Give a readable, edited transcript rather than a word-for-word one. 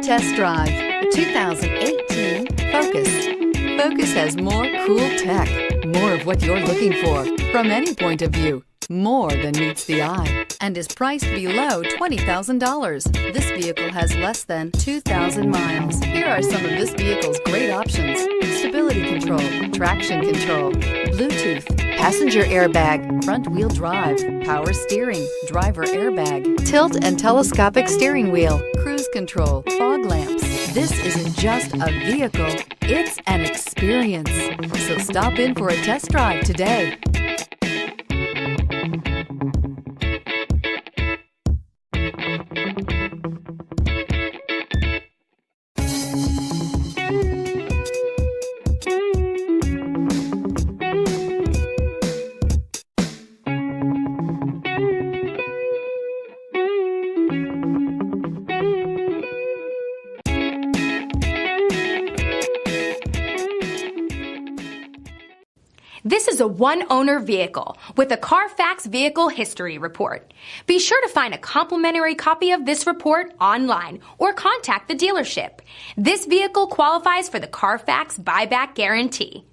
test drive the 2018 Focus. Focus has more cool tech, more of what you're looking for from any point of view, more than meets the eye, and is priced below $20,000. This vehicle has less than 2,000 miles. Here are some of this vehicle's great options: stability control, traction control, Bluetooth, passenger airbag, front wheel drive, power steering, driver airbag, tilt and telescopic steering wheel, cruise control, fog lamps. This isn't just a vehicle, it's an experience. So stop in for a test drive today. This is a one-owner vehicle with a Carfax Vehicle History Report. Be sure to find a complimentary copy of this report online or contact the dealership. This vehicle qualifies for the Carfax Buyback Guarantee.